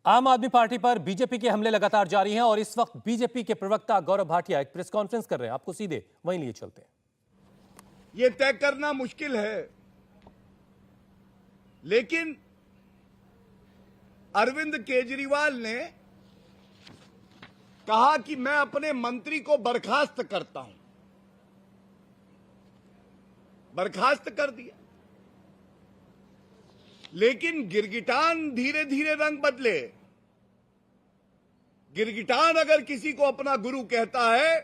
आम आदमी पार्टी पर बीजेपी के हमले लगातार जारी हैं और इस वक्त बीजेपी के प्रवक्ता गौरव भाटिया एक प्रेस कॉन्फ्रेंस कर रहे हैं। आपको सीधे वहीं लिए चलते हैं। ये तय करना मुश्किल है, लेकिन अरविंद केजरीवाल ने कहा कि मैं अपने मंत्री को बर्खास्त करता हूं। बर्खास्त कर दिया, लेकिन गिरगिटान धीरे धीरे रंग बदले। गिरगिटान अगर किसी को अपना गुरु कहता है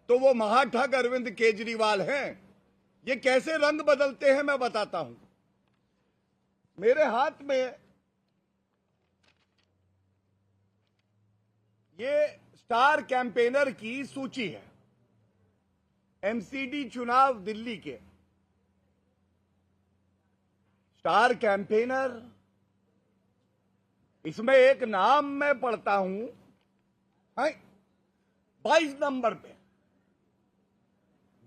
तो वो महाठग अरविंद केजरीवाल हैं। ये कैसे रंग बदलते हैं मैं बताता हूं। मेरे हाथ में ये स्टार कैंपेनर की सूची है, एमसीडी चुनाव दिल्ली के स्टार कैंपेनर। इसमें एक नाम मैं पढ़ता हूं, 22 नंबर पे।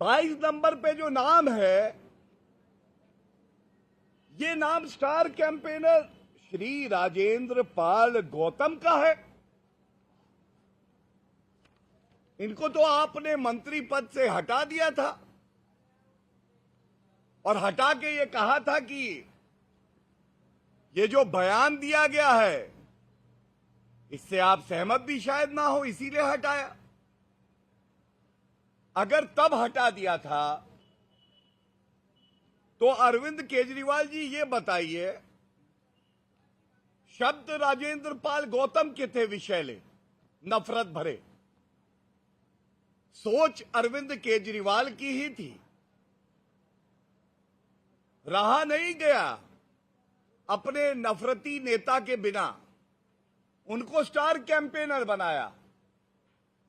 22 नंबर पे जो नाम है, ये नाम स्टार कैंपेनर श्री राजेंद्र पाल गौतम का है। इनको तो आपने मंत्री पद से हटा दिया था और हटा के ये कहा था कि ये जो बयान दिया गया है इससे आप सहमत भी शायद ना हो, इसीलिए हटाया। अगर तब हटा दिया था तो अरविंद केजरीवाल जी ये बताइए, शब्द राजेंद्र पाल गौतम के थे विषैले, नफरत भरे। सोच अरविंद केजरीवाल की ही थी। रहा नहीं गया अपने नफरती नेता के बिना, उनको स्टार कैंपेनर बनाया।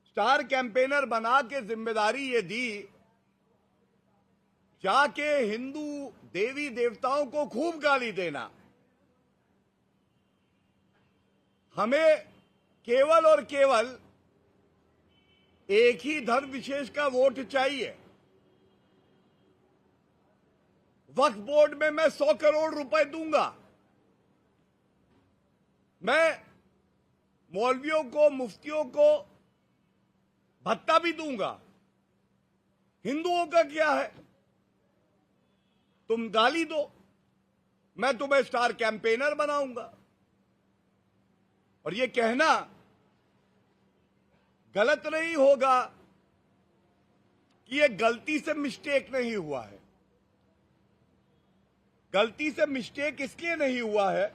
स्टार कैंपेनर बना के जिम्मेदारी ये दी, जाके हिंदू देवी देवताओं को खूब गाली देना। हमें केवल और केवल एक ही धर्म विशेष का वोट चाहिए। वक्फ बोर्ड में मैं 100 करोड़ रुपए दूंगा। मैं मौलवियों को, मुफ्तियों को भत्ता भी दूंगा। हिंदुओं का क्या है? तुम गाली दो, मैं तुम्हें स्टार कैंपेनर बनाऊंगा। और ये कहना गलत नहीं होगा कि ये गलती से मिस्टेक नहीं हुआ है। गलती से मिस्टेक इसलिए नहीं हुआ है,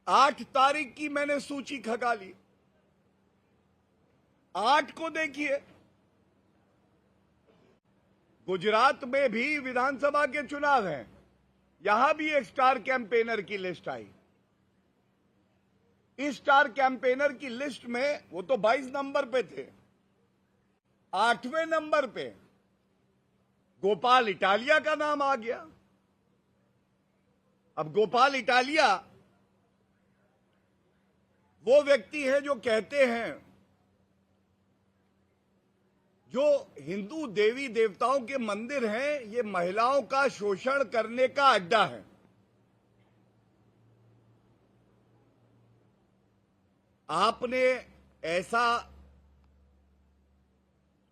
8 तारीख की मैंने सूची खगा ली। 8 को देखिए, गुजरात में भी विधानसभा के चुनाव हैं, यहां भी एक स्टार कैंपेनर की लिस्ट आई। इस स्टार कैंपेनर की लिस्ट में वो तो 22 नंबर पे थे, 8वें नंबर पे गोपाल इटालिया का नाम आ गया। अब गोपाल इटालिया वो व्यक्ति है जो कहते हैं जो हिंदू देवी देवताओं के मंदिर हैं ये महिलाओं का शोषण करने का अड्डा है। आपने ऐसा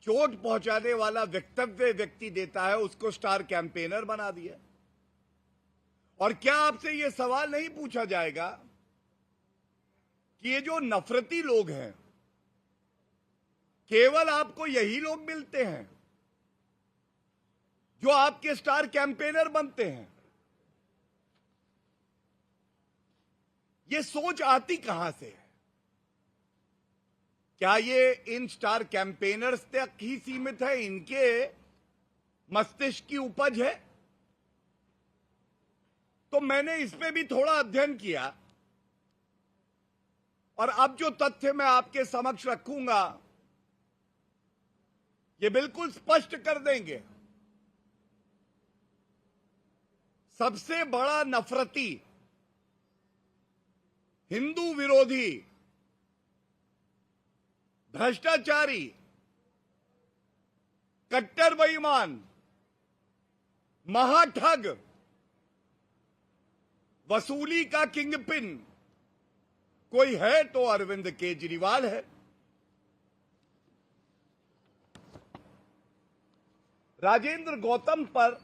चोट पहुंचाने वाला वक्तव्य व्यक्ति देता है, उसको स्टार कैंपेनर बना दिया। और क्या आपसे यह सवाल नहीं पूछा जाएगा कि ये जो नफरती लोग हैं, केवल आपको यही लोग मिलते हैं जो आपके स्टार कैंपेनर बनते हैं? ये सोच आती कहां से है? क्या ये इन स्टार कैंपेनर्स तक ही सीमित है? इनके मस्तिष्क की उपज है? तो मैंने इस पे भी थोड़ा अध्ययन किया और अब जो तथ्य मैं आपके समक्ष रखूंगा ये बिल्कुल स्पष्ट कर देंगे। सबसे बड़ा नफरती, हिंदू विरोधी, भ्रष्टाचारी, कट्टर बेईमान, महाठग वसूली का किंगपिन कोई है तो अरविंद केजरीवाल है। राजेंद्र गौतम पर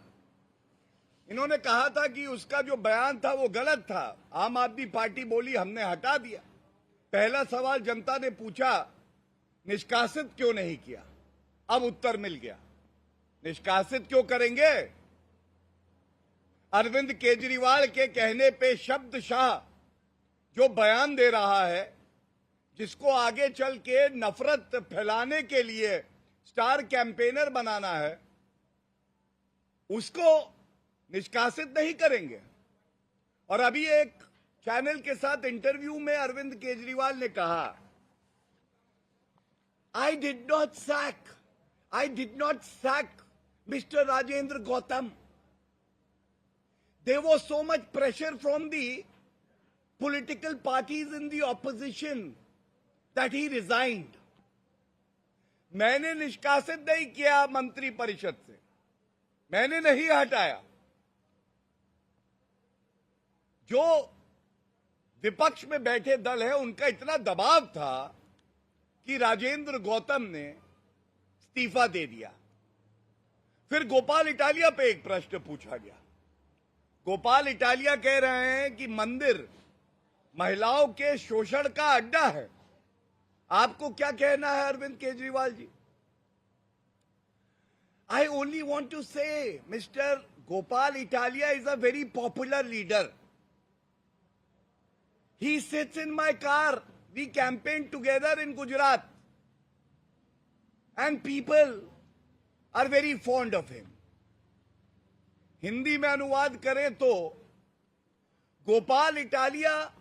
इन्होंने कहा था कि उसका जो बयान था वो गलत था। आम आदमी पार्टी बोली हमने हटा दिया। पहला सवाल जनता ने पूछा निष्कासित क्यों नहीं किया, अब उत्तर मिल गया। निष्कासित क्यों करेंगे? अरविंद केजरीवाल के कहने पे शब्दशाह जो बयान दे रहा है, जिसको आगे चल के नफरत फैलाने के लिए स्टार कैंपेनर बनाना है, उसको निष्कासित नहीं करेंगे। और अभी एक चैनल के साथ इंटरव्यू में अरविंद केजरीवाल ने कहा, I did not sack mister Rajendra Gautam. There was so much pressure from the political parties in the opposition that he resigned. मैंने निष्कासित नहीं किया मंत्री परिषद से, मैंने नहीं हटाया। जो विपक्ष में बैठे दल है उनका इतना दबाव था कि राजेंद्र गौतम ने इस्तीफा दे दिया। फिर गोपाल इटालिया पे एक प्रश्न पूछा गया। गोपाल इटालिया कह रहे हैं कि मंदिर महिलाओं के शोषण का अड्डा है। आपको क्या कहना है Arvind Kejriwal ji? I only want to say mister Gopal Italia is a very popular leader. He sits in my car, we campaign together in Gujarat and people are very fond of him. Hindi में अनुवाद करें तो गोपाल इटालिया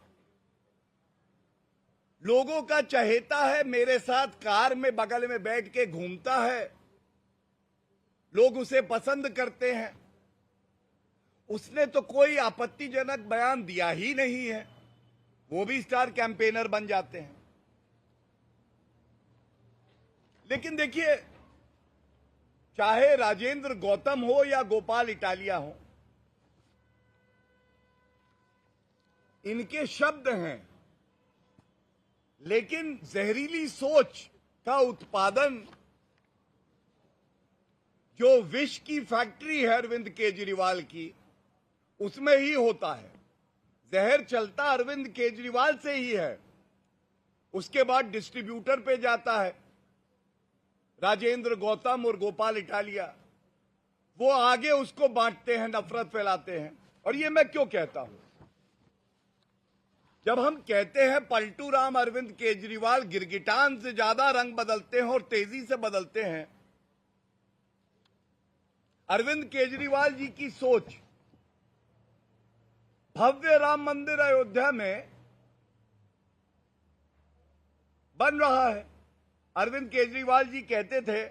लोगों का चहेता है, मेरे साथ कार में बगल में बैठ के घूमता है, लोग उसे पसंद करते हैं। उसने तो कोई आपत्तिजनक बयान दिया ही नहीं है, वो भी स्टार कैंपेनर बन जाते हैं। लेकिन देखिए, चाहे राजेंद्र गौतम हो या गोपाल इटालिया हो, इनके शब्द हैं, लेकिन जहरीली सोच का उत्पादन जो विष की फैक्ट्री है अरविंद केजरीवाल की, उसमें ही होता है। जहर चलता अरविंद केजरीवाल से ही है, उसके बाद डिस्ट्रीब्यूटर पे जाता है। राजेंद्र गौतम और गोपाल इटालिया वो आगे उसको बांटते हैं, नफरत फैलाते हैं। और ये मैं क्यों कहता हूं? जब हम कहते हैं पलटू राम अरविंद केजरीवाल गिरगिटान से ज्यादा रंग बदलते हैं और तेजी से बदलते हैं, अरविंद केजरीवाल जी की सोच भव्य राम मंदिर अयोध्या में बन रहा है। अरविंद केजरीवाल जी कहते थे,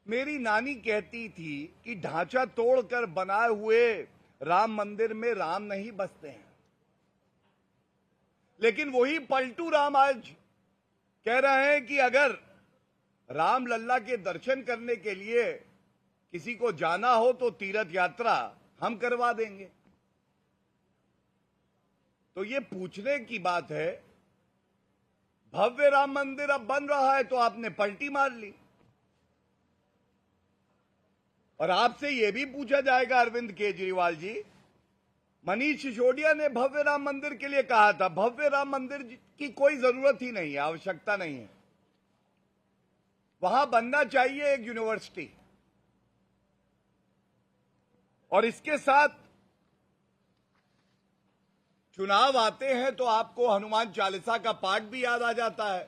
मेरी नानी कहती थी कि ढांचा तोड़कर बनाए हुए राम मंदिर में राम नहीं बसते हैं। लेकिन वही पलटू राम आज कह रहे हैं कि अगर राम लल्ला के दर्शन करने के लिए किसी को जाना हो तो तीर्थ यात्रा हम करवा देंगे। तो ये पूछने की बात है, भव्य राम मंदिर अब बन रहा है तो आपने पलटी मार ली। और आपसे यह भी पूछा जाएगा अरविंद केजरीवाल जी, मनीष सिसोदिया ने भव्य राम मंदिर के लिए कहा था, भव्य राम मंदिर की कोई जरूरत ही नहीं है, आवश्यकता नहीं है, वहां बनना चाहिए एक यूनिवर्सिटी। और इसके साथ चुनाव आते हैं तो आपको हनुमान चालीसा का पाठ भी याद आ जाता है।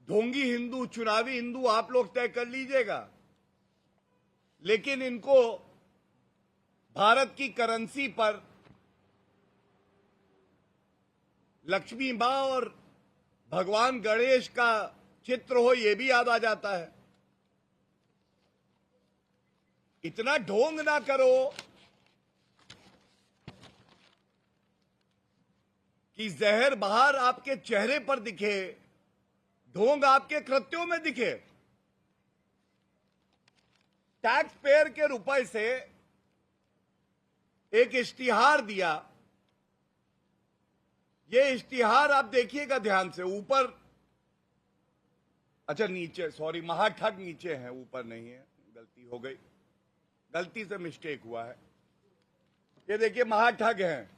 ढोंगी हिंदू, चुनावी हिंदू आप लोग तय कर लीजिएगा, लेकिन इनको भारत की करेंसी पर लक्ष्मी मां और भगवान गणेश का चित्र हो, यह भी याद आ जाता है। इतना ढोंग ना करो कि जहर बाहर आपके चेहरे पर दिखे, ढोंग आपके कृत्यों में दिखे। टैक्स पेयर के रुपए से एक इश्तिहार दिया। ये इश्तिहार आप देखिएगा ध्यान से, ऊपर, अच्छा नीचे, सॉरी, महाठग नीचे है, ऊपर नहीं है, गलती हो गई, गलती से मिस्टेक हुआ है। ये देखिए महाठग हैं।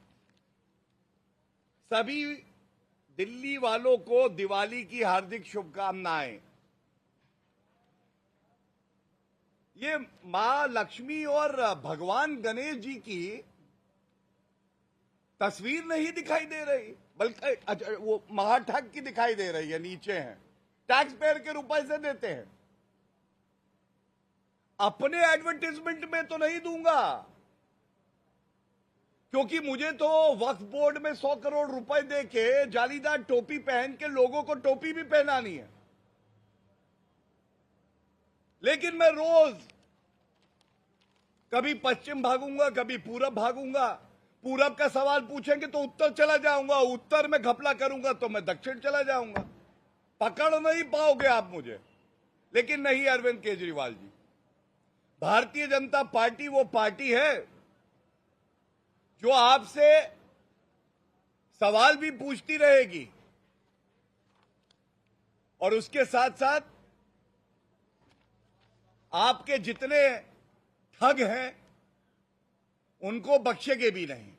सभी दिल्ली वालों को दिवाली की हार्दिक शुभकामनाएं। ये मां लक्ष्मी और भगवान गणेश जी की तस्वीर नहीं दिखाई दे रही, बल्कि अच्छा, वो महाठग की दिखाई दे रही है, नीचे है। टैक्स पेयर के रुपए से देते हैं। अपने एडवर्टाइजमेंट में तो नहीं दूंगा, क्योंकि मुझे तो वक्फ बोर्ड में 100 करोड़ रुपए देके जालीदार टोपी पहन के लोगों को टोपी भी पहनानी है। लेकिन मैं रोज कभी पश्चिम भागूंगा, कभी पूरब भागूंगा। पूरब का सवाल पूछेंगे तो उत्तर चला जाऊंगा, उत्तर में घपला करूंगा तो मैं दक्षिण चला जाऊंगा। पकड़ नहीं पाओगे आप मुझे। लेकिन नहीं अरविंद केजरीवाल जी, भारतीय जनता पार्टी वो पार्टी है जो आपसे सवाल भी पूछती रहेगी और उसके साथ साथ आपके जितने ठग हैं उनको बख्शेगे भी नहीं।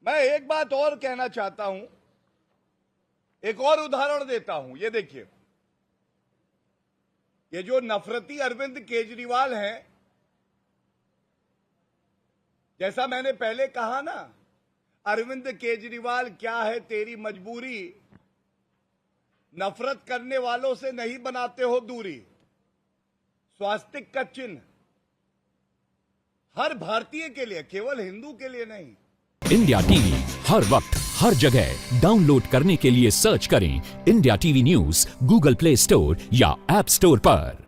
मैं एक बात और कहना चाहता हूं, एक और उदाहरण देता हूं। ये देखिए, ये जो नफरती अरविंद केजरीवाल हैं, जैसा मैंने पहले कहा ना, अरविंद केजरीवाल क्या है तेरी मजबूरी, नफरत करने वालों से नहीं बनाते हो दूरी। स्वास्तिक का चिन्ह हर भारतीय के लिए, केवल हिंदू के लिए नहीं। इंडिया टीवी हर वक्त हर जगह डाउनलोड करने के लिए सर्च करें India TV news Google play store या ऐप स्टोर पर।